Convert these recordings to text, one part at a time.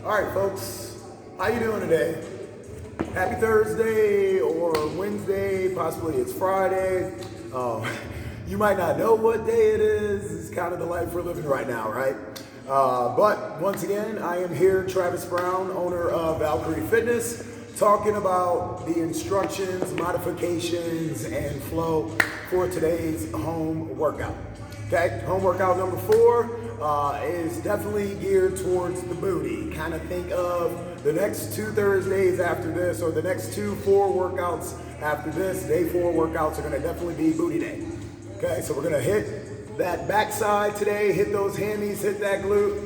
All right, folks, how you doing today? Happy Thursday or Wednesday, possibly it's Friday. You might not know what day it is. It's kind of the life we're living right now, right? But once again, I am here, Travis Brown, owner of Valkyrie Fitness, talking about the instructions, modifications, and flow for today's home workout. Okay, home workout number 4 is definitely geared towards the booty. Kind of think of the next 2 Thursdays after this, or the next 4 workouts after this. Day 4 workouts are gonna definitely be booty day. Okay, so we're gonna hit that backside today, hit those hammies, hit that glute.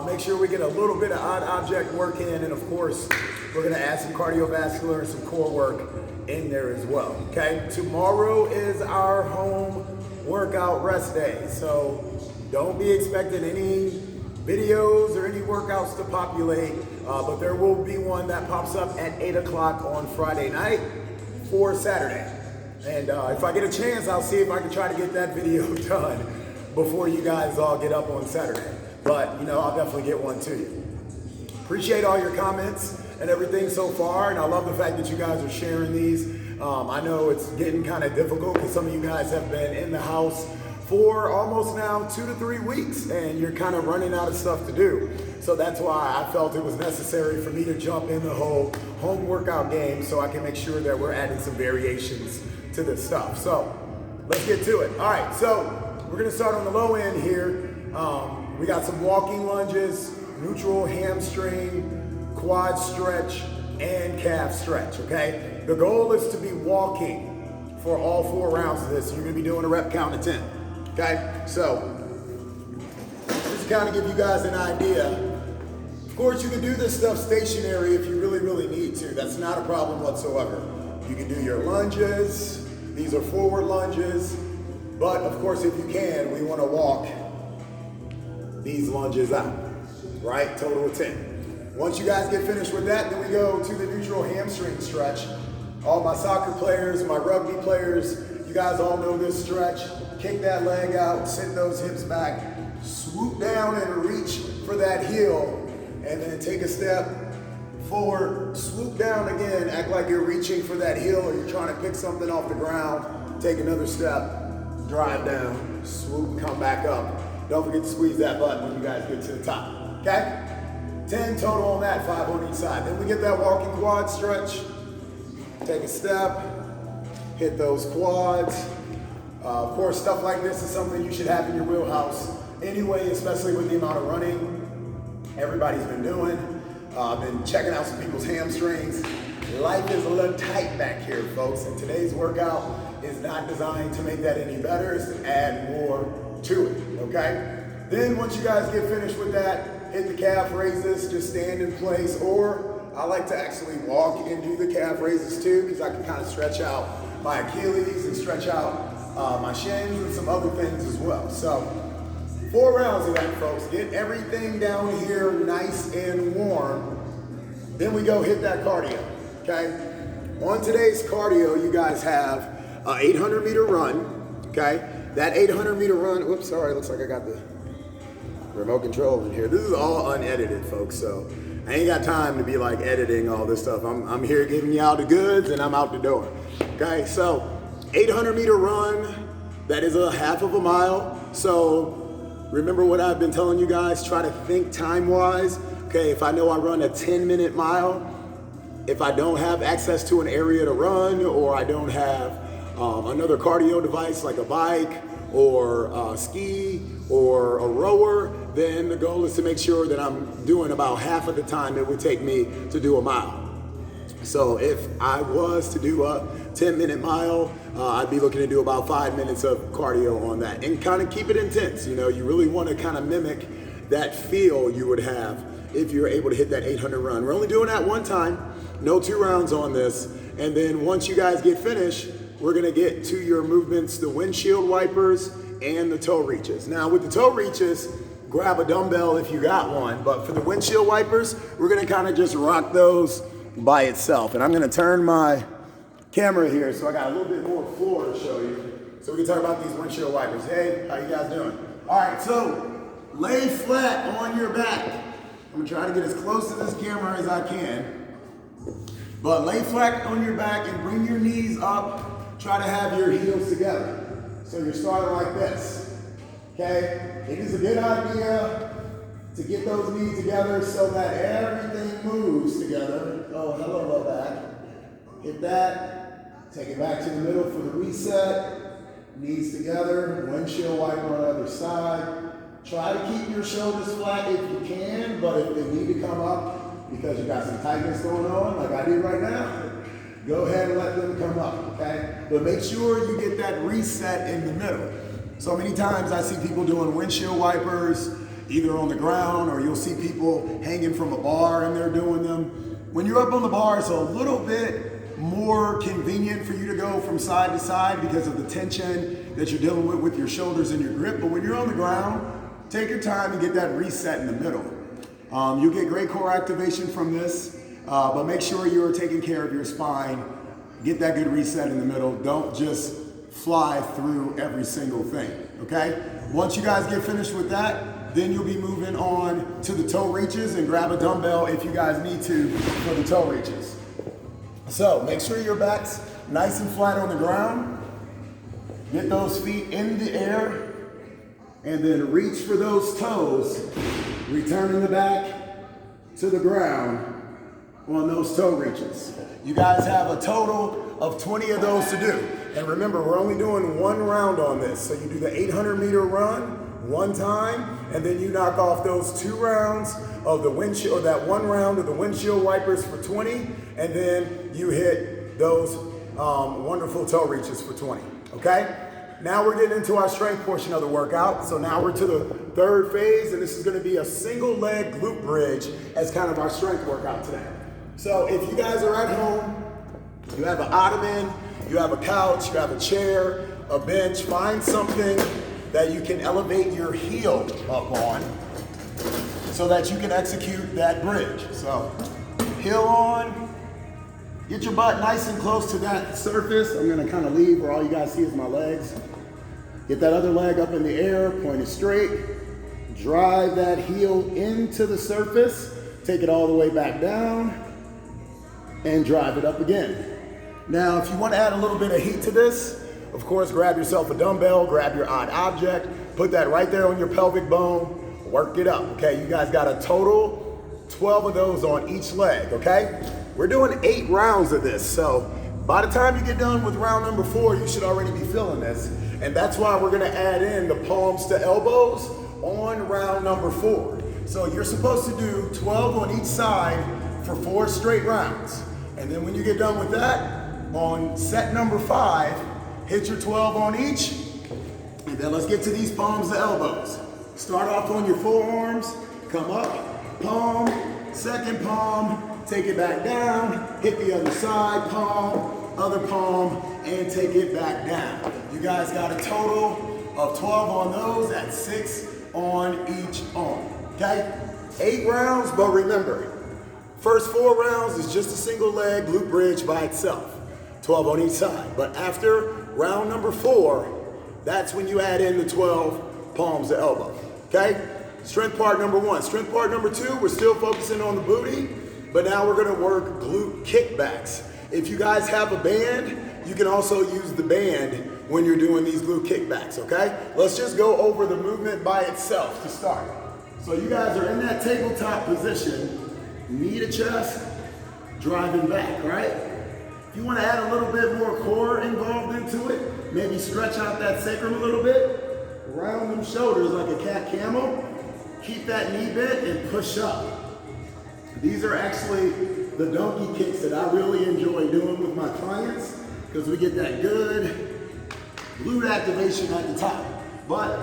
Make sure we get a little bit of odd object work in, and of course, we're gonna add some cardiovascular and some core work in there as well. Okay, tomorrow is our home workout rest day, so don't be expecting any videos or any workouts to populate, but there will be one that pops up at 8 o'clock on Friday night for Saturday. And if I get a chance, I'll see if I can try to get that video done before you guys all get up on Saturday. But, you know, I'll definitely get one to you. Appreciate all your comments and everything so far, and I love the fact that you guys are sharing these. I know it's getting kind of difficult because some of you guys have been in the house for almost now 2 to 3 weeks, and you're kind of running out of stuff to do. So that's why I felt it was necessary for me to jump in the whole home workout game so I can make sure that we're adding some variations to this stuff. So let's get to it. All right, so we're gonna start on the low end here. We got some walking lunges, neutral hamstring, quad stretch, and calf stretch, okay? The goal is to be walking for all 4 rounds of this. You're gonna be doing a rep count of 10, okay? So, just to kind of give you guys an idea, of course you can do this stuff stationary if you really, really need to. That's not a problem whatsoever. You can do your lunges. These are forward lunges, but of course if you can, we wanna walk these lunges out, right? Total of 10. Once you guys get finished with that, then we go to the neutral hamstring stretch. All my soccer players, my rugby players, you guys all know this stretch. Kick that leg out, sit those hips back, swoop down and reach for that heel, and then take a step forward, swoop down again, act like you're reaching for that heel or you're trying to pick something off the ground, take another step, drive down, swoop, come back up. Don't forget to squeeze that button when you guys get to the top, okay? 10 total on that, 5 on each side. Then we get that walking quad stretch. Take a step, hit those quads. Of course, stuff like this is something you should have in your wheelhouse anyway, especially with the amount of running everybody's been doing. I've been checking out some people's hamstrings. Life is a little tight back here, folks, and today's workout is not designed to make that any better. It's to add more to it, okay? Then once you guys get finished with that, hit the calf raises, just stand in place, or I like to actually walk and do the calf raises too, because I can kind of stretch out my Achilles and stretch out my shins and some other things as well. So 4 rounds of that, folks. Get everything down here nice and warm. Then we go hit that cardio, okay? On today's cardio, you guys have an 800-meter run, okay? That 800-meter run, oops, sorry, looks like I got the remote control in here. This is all unedited, folks, so I ain't got time to be like editing all this stuff. I'm here giving you all the goods and I'm out the door. Okay, so 800-meter run, that is a half of a mile. So remember what I've been telling you guys, try to think time-wise. Okay, if I know I run a 10-minute mile, if I don't have access to an area to run, or I don't have another cardio device like a bike or a ski or a rower, then the goal is to make sure that I'm doing about half of the time it would take me to do a mile. So if I was to do a 10-minute mile, I'd be looking to do about 5 minutes of cardio on that and kind of keep it intense. You know, you really want to kind of mimic that feel you would have if you're able to hit that 800 run. We're only doing that one time, no 2 rounds on this. And then once you guys get finished, we're gonna get to your movements, the windshield wipers and the toe reaches. Now with the toe reaches, grab a dumbbell if you got one, but for the windshield wipers, we're gonna kind of just rock those by itself. And I'm gonna turn my camera here so I got a little bit more floor to show you. So we can talk about these windshield wipers. Hey, how you guys doing? All right, so lay flat on your back, I'm gonna try to get as close to this camera as I can. But lay flat on your back and bring your knees up. Try to have your heels together. So you're starting like this, okay? It is a good idea to get those knees together so that everything moves together. Oh, hello, low back. Hit that. Take it back to the middle for the reset. Knees together. Windshield wiper on the other side. Try to keep your shoulders flat if you can, but if they need to come up because you got some tightness going on, like I do right now, go ahead and let them come up, okay? But make sure you get that reset in the middle. So many times I see people doing windshield wipers, either on the ground or you'll see people hanging from a bar and they're doing them. When you're up on the bar, it's a little bit more convenient for you to go from side to side because of the tension that you're dealing with your shoulders and your grip. But when you're on the ground, take your time and get that reset in the middle. You'll get great core activation from this, but make sure you're taking care of your spine. Get that good reset in the middle. Don't just fly through every single thing, okay? Once you guys get finished with that, then you'll be moving on to the toe reaches and grab a dumbbell if you guys need to for the toe reaches. So make sure your back's nice and flat on the ground. Get those feet in the air and then reach for those toes, returning the back to the ground on those toe reaches. You guys have a total of 20 of those to do. And remember, we're only doing one round on this. So you do the 800-meter run one time, and then you knock off those 2 rounds of the windshield, or that 1 round of the windshield wipers for 20, and then you hit those wonderful toe reaches for 20, okay? Now we're getting into our strength portion of the workout. So now we're to the 3rd phase, and this is gonna be a single leg glute bridge as kind of our strength workout today. So if you guys are at home, you have an ottoman, you have a couch, you have a chair, a bench, find something that you can elevate your heel up on so that you can execute that bridge. So heel on, get your butt nice and close to that surface. I'm gonna kind of leave where all you guys see is my legs. Get that other leg up in the air, point it straight. Drive that heel into the surface. Take it all the way back down and drive it up again. Now, if you want to add a little bit of heat to this, of course, grab yourself a dumbbell, grab your odd object, put that right there on your pelvic bone, work it up, okay? You guys got a total 12 of those on each leg, okay? We're doing 8 rounds of this, so by the time you get done with round number 4, you should already be feeling this. And that's why we're gonna add in the palms to elbows on round number 4. So you're supposed to do 12 on each side for 4 straight rounds. And then when you get done with that, on set number 5, hit your 12 on each, and then let's get to these palms to elbows. Start off on your forearms, come up, palm, second palm, take it back down, hit the other side, palm, other palm, and take it back down. You guys got a total of 12 on those, that's 6 on each arm, okay? 8 rounds, but remember, first 4 rounds is just a single leg glute bridge by itself. 12 on each side. But after round number 4, that's when you add in the 12 palms to elbow, okay? Strength part number 1. Strength part number 2, we're still focusing on the booty, but now we're gonna work glute kickbacks. If you guys have a band, you can also use the band when you're doing these glute kickbacks, okay? Let's just go over the movement by itself to start. So you guys are in that tabletop position, knee to chest, driving back, right? If you want to add a little bit more core involved into it, maybe stretch out that sacrum a little bit, round them shoulders like a cat camel, keep that knee bent and push up. These are actually the donkey kicks that I really enjoy doing with my clients because we get that good glute activation at the top. But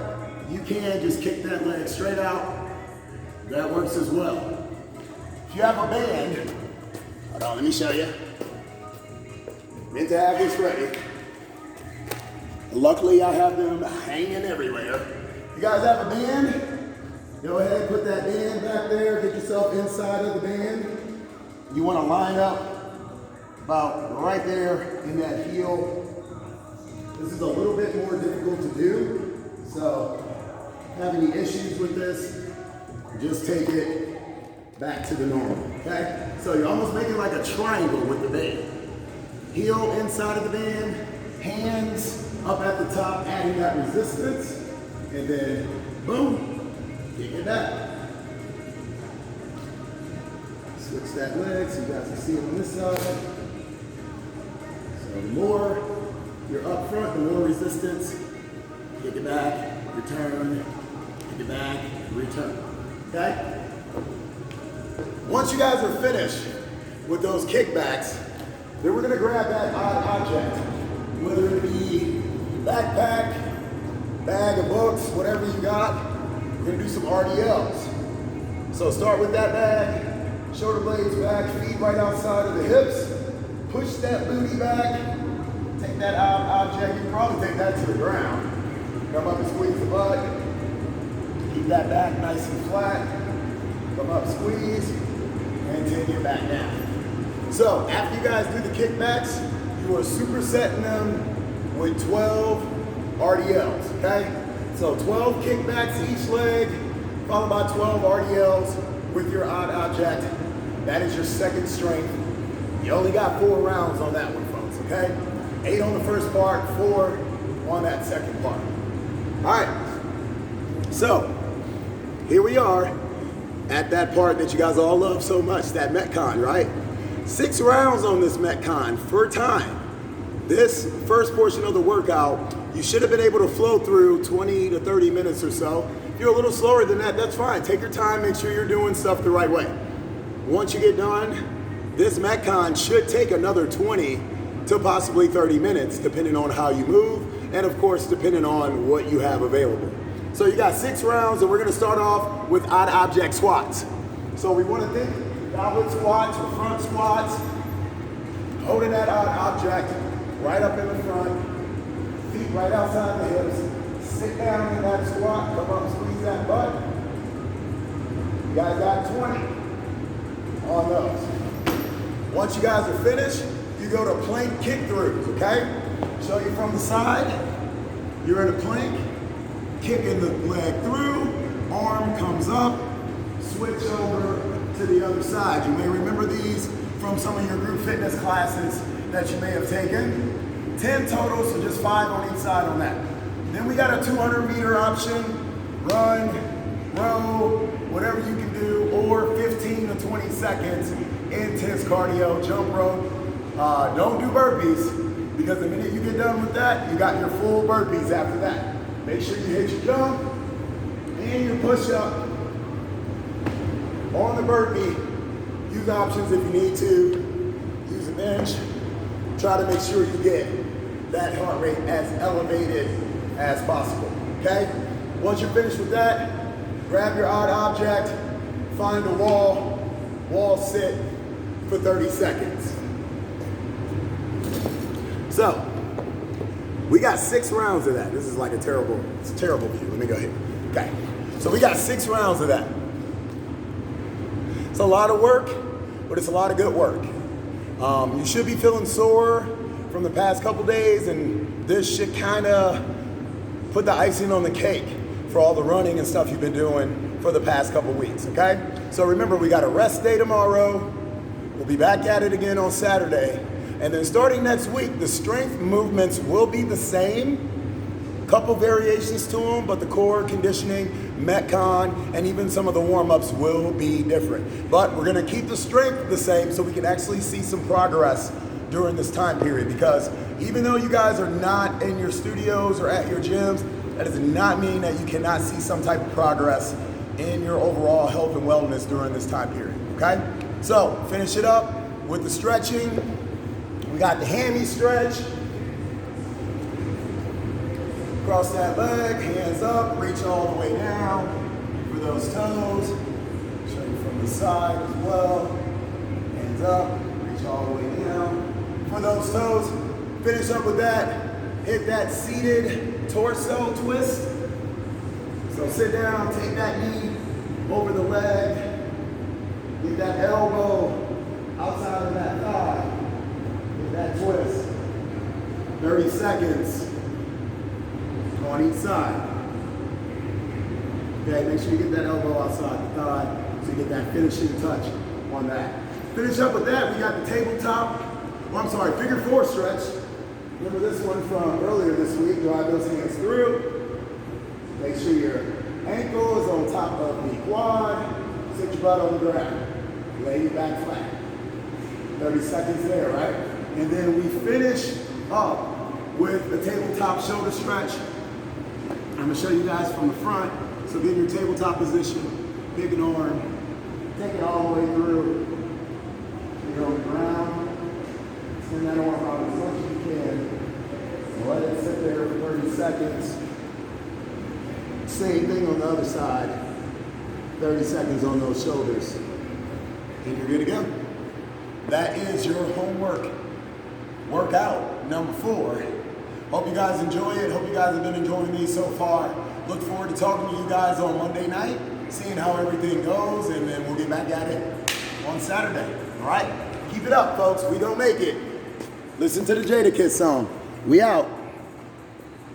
you can just kick that leg straight out. That works as well. If you have a band, hold on, let me show you. Meant to have this ready. Luckily, I have them hanging everywhere. You guys have a band? Go ahead, put that band back there. Get yourself inside of the band. You want to line up about right there in that heel. This is a little bit more difficult to do. So, if you have any issues with this, just take it back to the normal, okay? So you're almost making like a triangle with the band. Heel inside of the band, hands up at the top, adding that resistance, and then boom, kick it back. Switch that leg so you guys can see it on this side. So the more you're up front, the more resistance. Kick it back, return, kick it back, return, okay? Once you guys are finished with those kickbacks, then we're gonna grab that odd object, whether it be backpack, bag of books, whatever you got. We're gonna do some RDLs. So start with that bag, shoulder blades back, feet right outside of the hips, push that booty back, take that odd object, you can probably take that to the ground. Come up and squeeze the butt, keep that back nice and flat, come up, squeeze, and take it back down. So after you guys do the kickbacks, you are supersetting them with 12 RDLs, okay? So 12 kickbacks each leg, followed by 12 RDLs with your odd object. That is your second strength. You only got 4 rounds on that one, folks, okay? 8 on the first part, 4 on that second part. All right, so here we are at that part that you guys all love so much, that Metcon, right? 6 rounds on this Metcon for time. This first portion of the workout, you should have been able to flow through 20 to 30 minutes or so. If you're a little slower than that, that's fine. Take your time, make sure you're doing stuff the right way. Once you get done, this Metcon should take another 20 to possibly 30 minutes, depending on how you move, and of course, depending on what you have available. So you got 6 rounds, and we're gonna start off with odd object squats. So we wanna think goblet squats or front squats, holding that odd object right up in the front, feet right outside the hips, sit down in that squat, come up, squeeze that butt. You guys got 20 on those. Once you guys are finished, you go to plank kick throughs, okay? Show you from the side, you're in a plank, kicking the leg through, arm comes up, switch over to the other side. You may remember these from some of your group fitness classes that you may have taken. 10 total, so just 5 on each side on that. Then we got a 200-meter option, run, row, whatever you can do, or 15 to 20 seconds, intense cardio, jump rope. Don't do burpees, because the minute you get done with that, you got your full burpees after that. Make sure you hit your jump and your push-up. On the burpee, use options if you need to. Use a bench. Try to make sure you get that heart rate as elevated as possible, okay? Once you're finished with that, grab your odd object, find a wall sit for 30 seconds. So, we got 6 rounds of that. This is like it's a terrible view. Let me go here. Okay, so we got 6 rounds of that. It's a lot of work, but it's a lot of good work. You should be feeling sore from the past couple days, and this should kind of put the icing on the cake for all the running and stuff you've been doing for the past couple weeks, okay? So remember, we got a rest day tomorrow. We'll be back at it again on Saturday. And then starting next week, the strength movements will be the same. Couple variations to them, but the core conditioning, Metcon, and even some of the warm-ups will be different. But we're gonna keep the strength the same so we can actually see some progress during this time period, because even though you guys are not in your studios or at your gyms, that does not mean that you cannot see some type of progress in your overall health and wellness during this time period, okay? So finish it up with the stretching. We got the hammy stretch. Cross that leg, hands up, reach all the way down for those toes. Show you from the side as well. Hands up, reach all the way down for those toes. Finish up with that. Hit that seated torso twist. So sit down, take that knee over the leg. Get that elbow outside of that thigh. Get that twist. 30 seconds. On each side. Okay, make sure you get that elbow outside the thigh. So you get that finishing touch on that. Finish up with that, we got the tabletop, figure four stretch. Remember this one from earlier this week, drive those hands through. Make sure your ankle is on top of the quad. Sit your butt on the ground. Lay your back flat. 30 seconds there, right? And then we finish up with the tabletop shoulder stretch. I'm gonna show you guys from the front. So get in your tabletop position, big an arm, take it all the way through. You're on the ground. Send that arm out as much as you can. Let it sit there for 30 seconds. Same thing on the other side. 30 seconds on those shoulders. And you're good to go. That is your homework workout number 4. Hope you guys enjoy it. Hope you guys have been enjoying these so far. Look forward to talking to you guys on Monday night, seeing how everything goes, and then we'll get back at it on Saturday. All right? Keep it up, folks. We gonna make it. Listen to the Jadakiss song. We out.